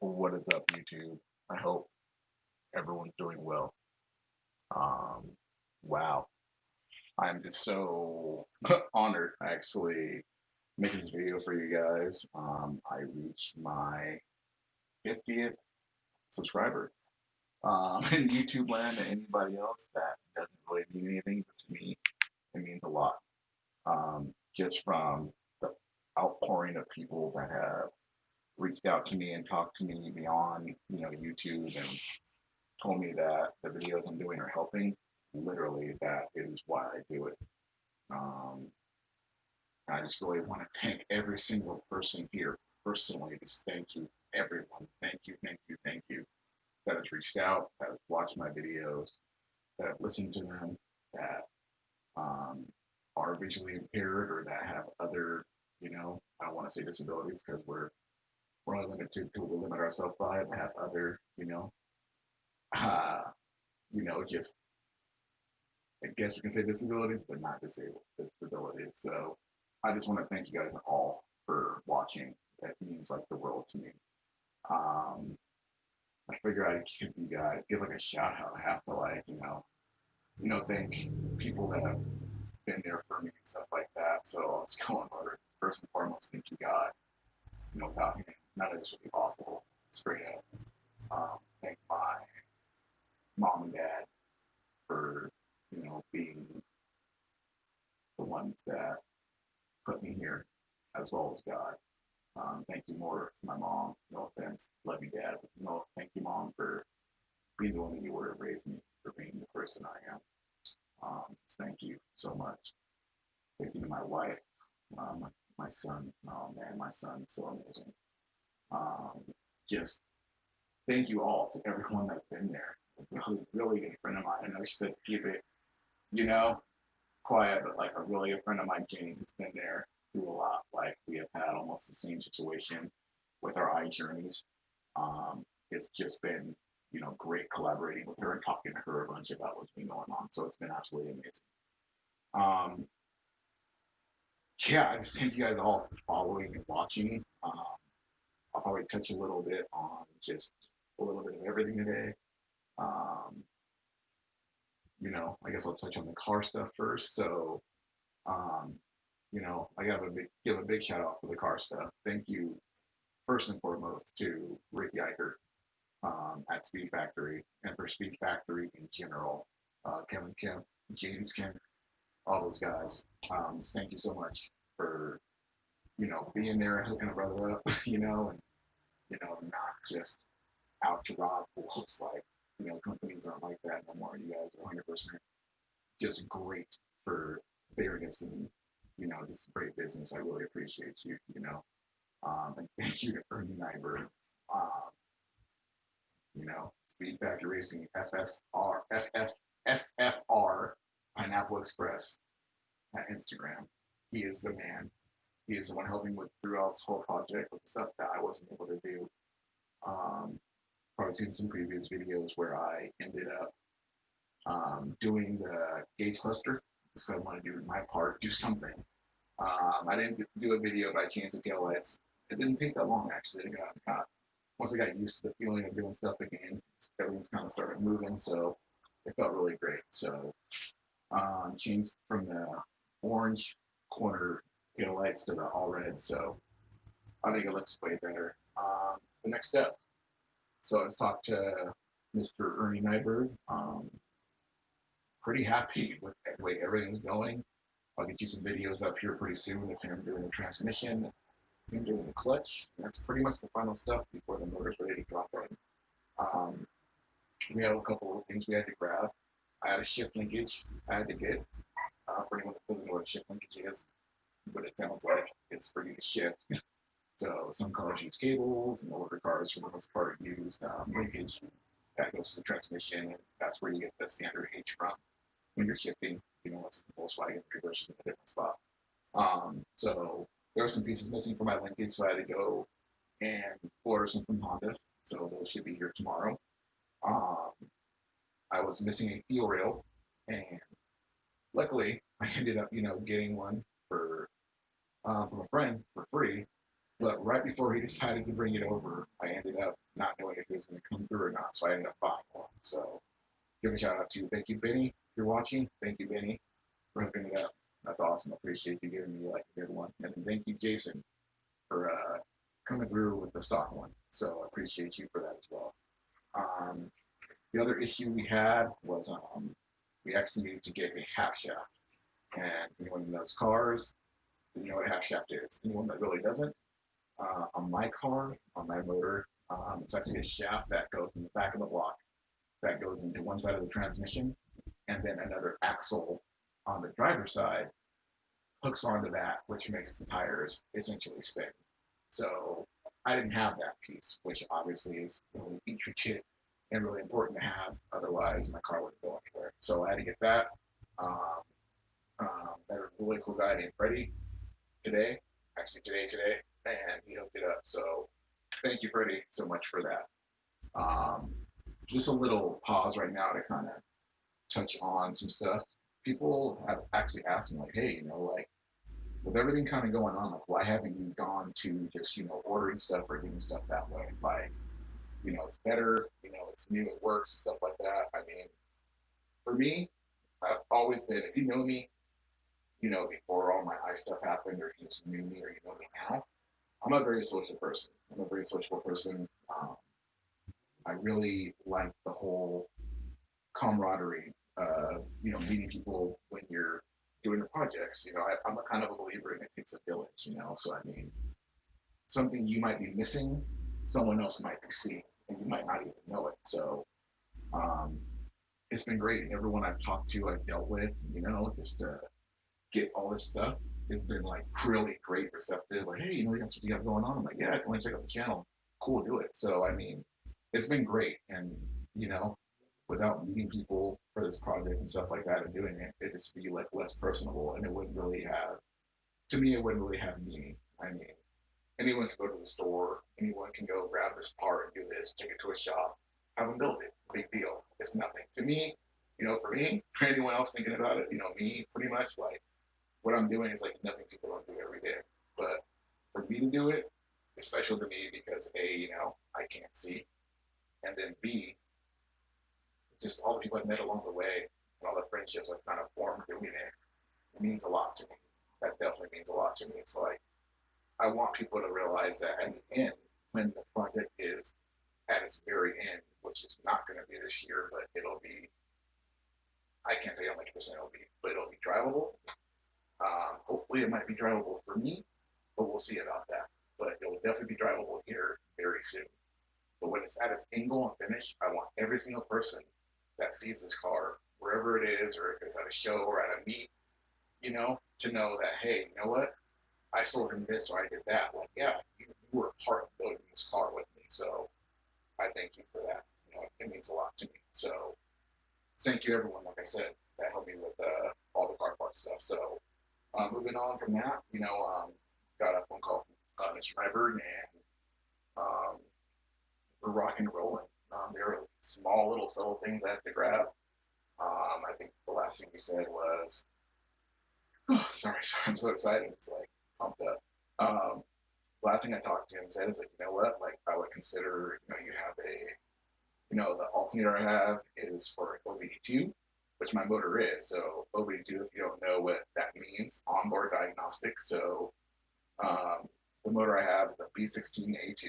What is up, YouTube? I hope everyone's doing well. Um, wow, I'm just so honored to actually make this video for you guys. I reached my 50th subscriber in YouTube land, and anybody else that doesn't really mean anything, but to me, it means a lot. Just from the outpouring of people that have reached out to me and talked to me beyond, YouTube and told me that the videos I'm doing are helping. Literally, that is why I do it. Um, I just really want to thank every single person here personally. Just thank you, everyone. Thank you, thank you, thank you that has reached out, that has watched my videos, that have listened to them, that um, are visually impaired or that have other, I don't want to say disabilities because we're only limited to we limit ourselves by, but have other, uh, just I guess we can say disabilities, but not disabled disabilities. So I just want to thank you guys all for watching. That means like the world to me. Um, I figure I'd give you guys give like a shout out. I have to like thank people that have been there for me and stuff like that. So let's go on order. First and foremost, thank you God. Without him, none of this would be possible. Straight up. Thank my mom and dad for being the ones that put me here, as well as God. Thank you more to my mom. No offense, love you, Dad. But no, thank you, Mom, for being the one that you were to raise me, for being the person I am. Thank you so much. Thank you to my wife, my son. Oh man, my son is so amazing. Um, just thank you all to everyone that's been there. Really, really good friend of mine. I know she said to keep it, you know, quiet, but like a really good friend of mine, Jane, has been there through a lot. Like we have had almost the same situation with our eye journeys. It's just been, great collaborating with her and talking to her a bunch about what's been going on. So it's been absolutely amazing. Um, yeah, I just thank you guys all for following and watching. I'll probably touch a little bit on just a little bit of everything today. Um, I guess I'll touch on the car stuff first. So, um, I got to give a big shout out for the car stuff. Thank you first and foremost to Ricky Eichert at Speed Factory and for Speed Factory in general. Kevin Kim, James Kim, all those guys. Thank you so much for being there and hooking a brother up, and not just out to rob fools. Like companies aren't like that no more. You guys are 100% just great for fairness and this great business. I really appreciate you. And thank you to Ernie Nyberg. Um, Speed Factory Racing, SFR, Pineapple Express at Instagram. He is the man. He is the one helping with throughout this whole project with the stuff that I wasn't able to do. Um, Probably seen some previous videos where I ended up doing the gauge cluster. So I want to do my part, do something. I didn't do a video, but I changed the tail lights. It didn't take that long actually. Once I got used to the feeling of doing stuff again, everything's kind of started moving, so it felt really great. So changed from the orange corner tail lights to the all red, so I think it looks way better. The next step. So I just talked to Mr. Ernie Nyberg. Pretty happy with the way everything's going. I'll get you some videos up here pretty soon of him doing the transmission, him doing the clutch. That's pretty much the final stuff before the motor's ready to drop in. Um, we had a couple of things we had to grab. I had a shift linkage I had to get. For anyone that doesn't know what a shift linkage is, what it sounds like, it's for you to shift. So some cars use cables, and older cars, for the most part, use linkage. That goes to the transmission, and that's where you get the standard H from when you're shifting. Unless it's a Volkswagen reverse in a different spot. So there were some pieces missing from my linkage, so I had to go and order some from Honda. So those should be here tomorrow. Um, I was missing a fuel rail, and luckily I ended up, getting one for from a friend for free. But right before he decided to bring it over, I ended up not knowing if it was going to come through or not. So I ended up buying one. So give a shout out to thank you, Benny, if you're watching. Thank you, Benny, for hooking it up. That's awesome. I appreciate you giving me like a good one. And thank you, Jason, for coming through with the stock one. So I appreciate you for that as well. Um, the other issue we had was we actually needed to get a half shaft. And anyone who knows cars, you know what a half shaft is. Anyone that really doesn't, on my car, on my motor, it's actually a shaft that goes in the back of the block that goes into one side of the transmission, and then another axle on the driver's side hooks onto that, which makes the tires essentially spin. So I didn't have that piece, which obviously is really intricate and really important to have. Otherwise, my car wouldn't go anywhere. So I had to get that. Um, met a really cool guy named Freddie today, actually today, and he hooked it up. So thank you, Freddie, so much for that. Um, just a little pause right now to kind of touch on some stuff. People have actually asked me, like, hey, like, with everything kind of going on, like, why haven't you gone to just, ordering stuff or doing stuff that way? Like, it's better, it's new, it works, stuff like that. I mean, for me, I've always been, if you know me, before all my eye stuff happened, or you just knew me, or you know me now, I'm a very social person. I'm a very sociable person. I really like the whole camaraderie, meeting people when you're doing your projects. I'm a kind of a believer in it takes a village, So, I mean, something you might be missing, someone else might be seeing, and you might not even know it. So, um, it's been great. And everyone I've talked to, I've dealt with, just to get all this stuff, it's been like really great, receptive. Like, hey, that's what you got going on. I'm like, yeah, I want to check out the channel. Cool, do it. So, I mean, it's been great. And, you know, without meeting people for this project and stuff like that and doing it, it'd just be like less personable and it wouldn't really have, to me, it wouldn't really have meaning. I mean, anyone can go to the store, anyone can go grab this part and do this, take it to a shop, have them build it. Big deal. It's nothing. To me, for me, for anyone else thinking about it, me pretty much like what I'm doing is like nothing people don't do every day. But for me to do it, it's special to me because A, I can't see. And then B, just all the people I've met along the way and all the friendships I've kind of formed doing it, it means a lot to me. That definitely means a lot to me. It's like I want people to realize that at the end, when the project is at its very end, which is not going to be this year, but it'll be, I can't tell you how much percent it'll be, but it'll be drivable. Hopefully, it might be drivable for me, but we'll see about that. But it will definitely be drivable here very soon. But when it's at its end goal and finish, I want every single person that sees this car, wherever it is, or if it's at a show or at a meet, to know that, hey, you know what? I sold him this or I did that. Like, yeah, you were a part of building this car with me. So I thank you for that. It means a lot to me. So thank you, everyone, like I said, that helped me with all the car part stuff. So moving on from that, got a phone call from Mr. Nyberg, and um, we're rocking and rolling. There were small little subtle things I had to grab. I think the last thing he said was, oh, sorry, I'm so excited. It's like pumped up. Last thing I talked to him said is like, you know what? Like I would consider, you have a, the alternator I have is for OBD2, which my motor is. So OBD2, if you don't know what that means, onboard diagnostics. So the motor I have is a B16A2.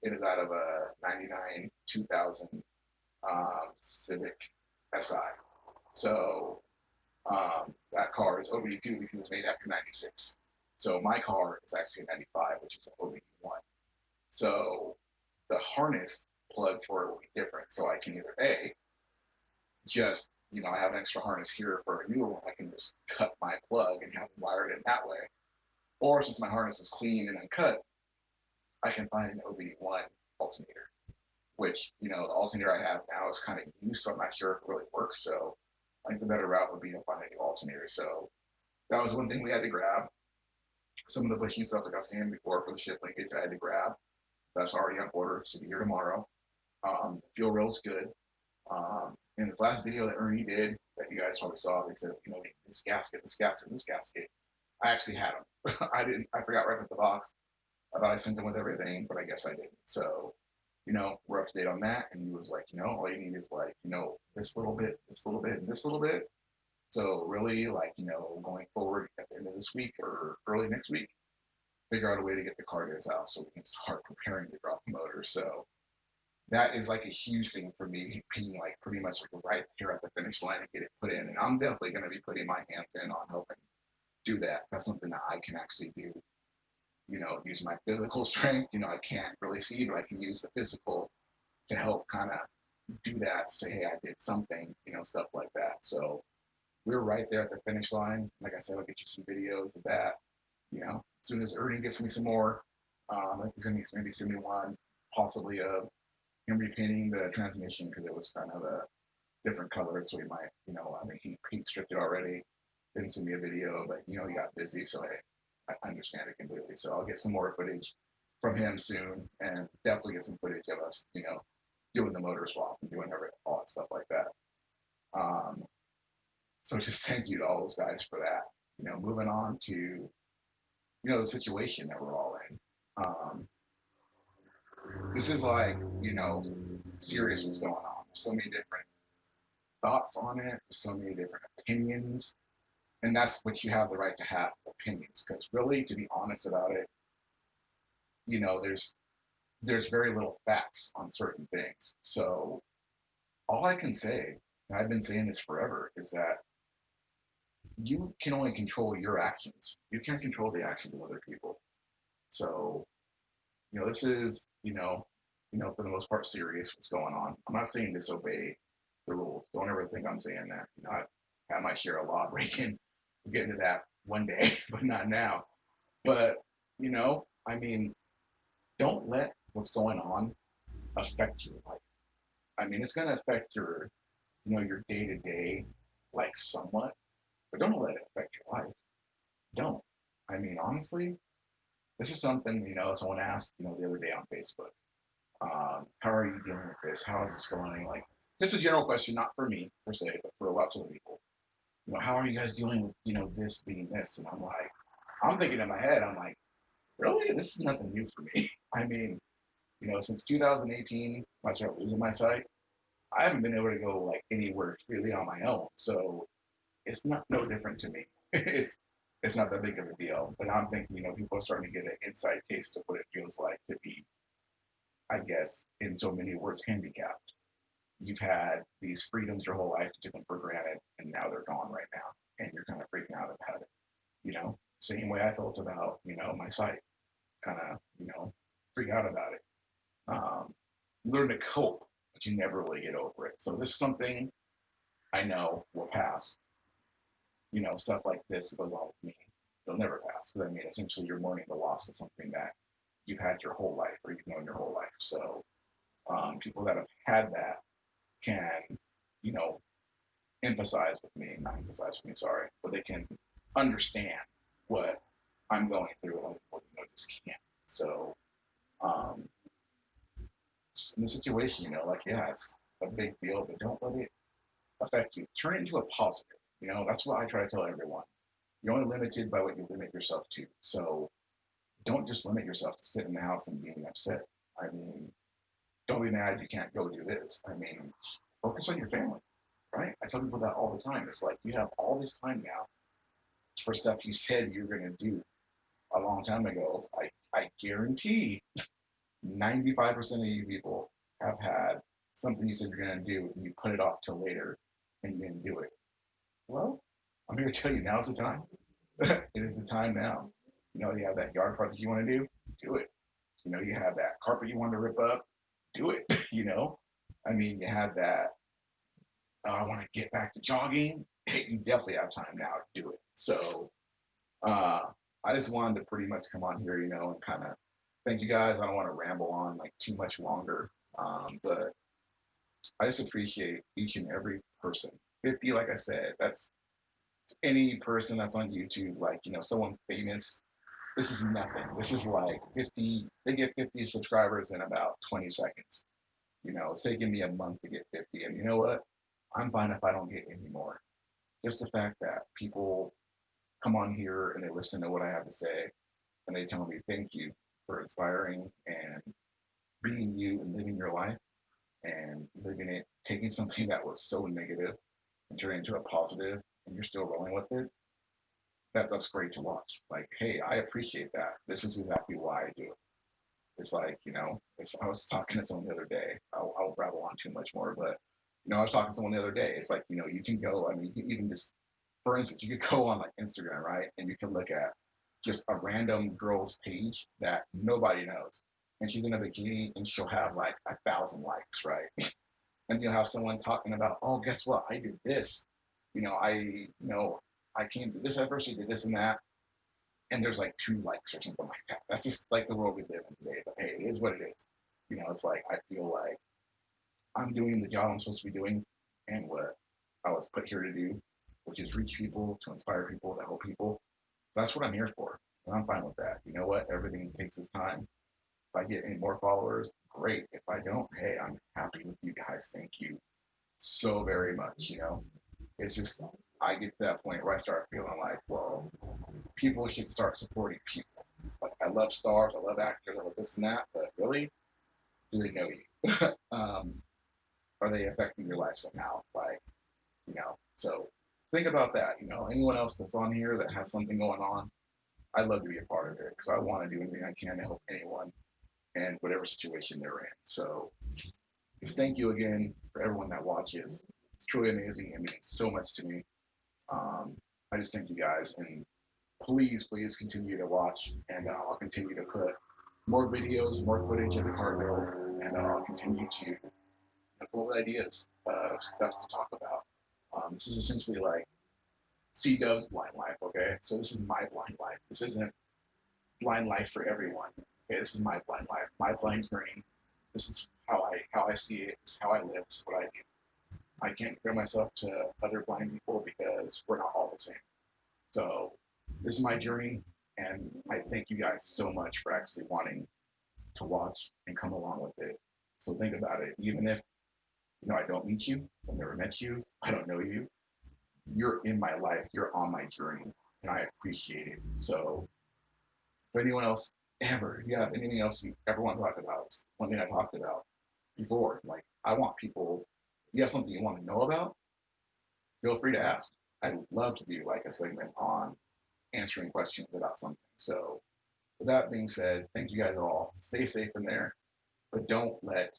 It is out of a 99 2000 Civic SI. So that car is OBD2 because it's made after 96. So my car is actually a 95, which is an OBD1. So the harness plug for it will be different. So I can either A, just, I have an extra harness here for a newer one. I can just cut my plug and have it wired in that way. Or since my harness is clean and uncut, I can find an OBD1 alternator, which, the alternator I have now is kind of used, so I'm not sure if it really works. So I think the better route would be to find a new alternator. So that was one thing we had to grab. Some of the bushy stuff like I was saying before for the shift linkage I had to grab. That's already on order. Should be here tomorrow. Fuel rail's good. In this last video that Ernie did, that you guys probably saw, they said, this gasket. I actually had them. I forgot right at the box. I thought I sent him with everything, but I guess I didn't. So, we're up to date on that. And he was like, all you need is like, this little bit, this little bit, and this little bit. So really, like, going forward at the end of this week or early next week, figure out a way to get the car to his house so we can start preparing to drop the motor. So that is like a huge thing for me, being like pretty much like right here at the finish line and get it put in. And I'm definitely going to be putting my hands in on helping do that. That's something that I can actually do. Use my physical strength. I can't really see, but I can use the physical to help kind of do that. Say, hey, I did something. Stuff like that. So we're right there at the finish line. Like I said, I'll get you some videos of that. As soon as Ernie gets me some more, he's gonna maybe send me one, possibly of him repainting the transmission because it was kind of a different color. So he might, I mean, he heat stripped it already. Didn't send me a video, but he got busy, so hey, I understand it completely. So I'll get some more footage from him soon, and definitely get some footage of us, doing the motor swap and doing all that stuff like that. Um, so just thank you to all those guys for that. Moving on to the situation that we're all in. This is like serious what's going on. There's so many different thoughts on it. There's so many different opinions, and that's what you have the right to have, opinions. Because really, to be honest about it, there's very little facts on certain things. So all I can say, and I've been saying this forever, is that you can only control your actions. You can't control the actions of other people. So, this is, for the most part, serious what's going on. I'm not saying disobey the rules. Don't ever think I'm saying that. I've had my share of law breaking. We'll get into that one day, but not now. But, I mean, don't let what's going on affect your life. I mean, it's going to affect your day to day, like somewhat, but don't let it affect your life. Don't. I mean, honestly, this is something, someone asked, the other day on Facebook. How are you dealing with this? How is this going? Like, just a general question, not for me per se, but for lots of people. How are you guys dealing with, this being this? And I'm like, I'm thinking in my head, I'm like, really? This is nothing new for me. I mean, since 2018, when I started losing my sight, I haven't been able to go like anywhere freely on my own. So it's not no different to me. It's not that big of a deal. But I'm thinking, people are starting to get an inside taste of what it feels like to be, I guess, in so many words, handicapped. You've had these freedoms your whole life, you took them for granted, and now they're gone right now, and you're kind of freaking out about it. Same way I felt about my sight, kind of freak out about it. Learn to cope, but you never really get over it. So this is something I know will pass. Stuff like this goes on with me. They'll never pass because I mean, essentially, you're mourning the loss of something that you've had your whole life or you've known your whole life. So people that have had that can, you know, emphasize with me, not emphasize with me, sorry, but they can understand what I'm going through and what just can't. So um, in the situation, like yeah, it's a big deal, but don't let it affect you. Turn it into a positive. That's what I try to tell everyone. You're only limited by what you limit yourself to. So don't just limit yourself to sitting in the house and being upset. I mean, don't be mad you can't go do this. I mean, focus on your family, right? I tell people that all the time. It's like you have all this time now for stuff you said you're going to do a long time ago. I guarantee 95% of you people have had something you said you're going to do and you put it off till later and you didn't do it. Well, I'm here to tell you now's the time. It is the time now. You have that yard project you want to do it. You have that carpet you want to rip up, do it. I mean, you have that, I want to get back to jogging. You definitely have time now to do it. So, uh, I just wanted to pretty much come on here, and kind of thank you guys. I don't want to ramble on like too much longer, but I just appreciate each and every person. 50, like I said, that's any person that's on YouTube, like, someone famous. This is nothing. This is like 50, they get 50 subscribers in about 20 seconds. It's taking me a month to get 50. And you know what? I'm fine if I don't get any more. Just the fact that people come on here and they listen to what I have to say and they tell me thank you. for inspiring and being you and living your life and living it, taking something that was so negative and turning it into a positive, and you're still rolling with it. That's great to watch. Like, hey, I appreciate that. This is exactly why I do it. It's like, I was talking to someone the other day. I'll rattle on too much more, but I was talking to someone the other day. It's like, you can go. I mean, you can even just, for instance, you could go on like Instagram, right, and you can look at just a random girl's page that nobody knows, and she's in a bikini, and she'll have like 1,000 likes, right? And you'll have someone talking about, oh, guess what? I did this. I came to this anniversary, did this and that, and there's like 2 likes or something like that. That's just like the world we live in today. But hey, it is what it is. It's like I feel like I'm doing the job I'm supposed to be doing and what I was put here to do, which is reach people, to inspire people, to help people. So that's what I'm here for. And I'm fine with that. You know what? Everything takes its time. If I get any more followers, great. If I don't, hey, I'm happy with you guys. Thank you so very much. It's just I get to that point where I start feeling like, well, people should start supporting people. Like I love stars, I love actors, I love this and that, but really, do they know you? Are they affecting your life somehow? So think about that. Anyone else that's on here that has something going on, I'd love to be a part of it because I want to do anything I can to help anyone and whatever situation they're in. So just thank you again for everyone that watches. It's truly amazing. It means so much to me. Um, I just thank you guys, and please continue to watch, and I'll continue to put more videos, more footage of the car build, and I'll continue to come up with ideas of stuff to talk about. This is essentially like Cdub's blind life, okay? So this is my blind life. This isn't blind life for everyone. Okay, this is my blind life, my blind journey. This is how I see it. This is how I live. This is what I do. I can't compare myself to other blind people because we're not all the same. So this is my journey, and I thank you guys so much for actually wanting to watch and come along with it. So think about it. Even if I don't meet you, I've never met you, I don't know you, you're in my life, you're on my journey, and I appreciate it. So if anyone else ever, if you have anything else you ever want to talk about, one thing I talked about before, like I want people, if you have something you want to know about, feel free to ask. I'd love to do like a segment on answering questions about something. So with that being said, thank you guys all. Stay safe in there, but don't let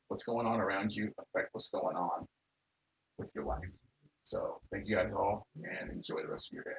what's going on around you affect what's going on with your life. So thank you guys all and enjoy the rest of your day.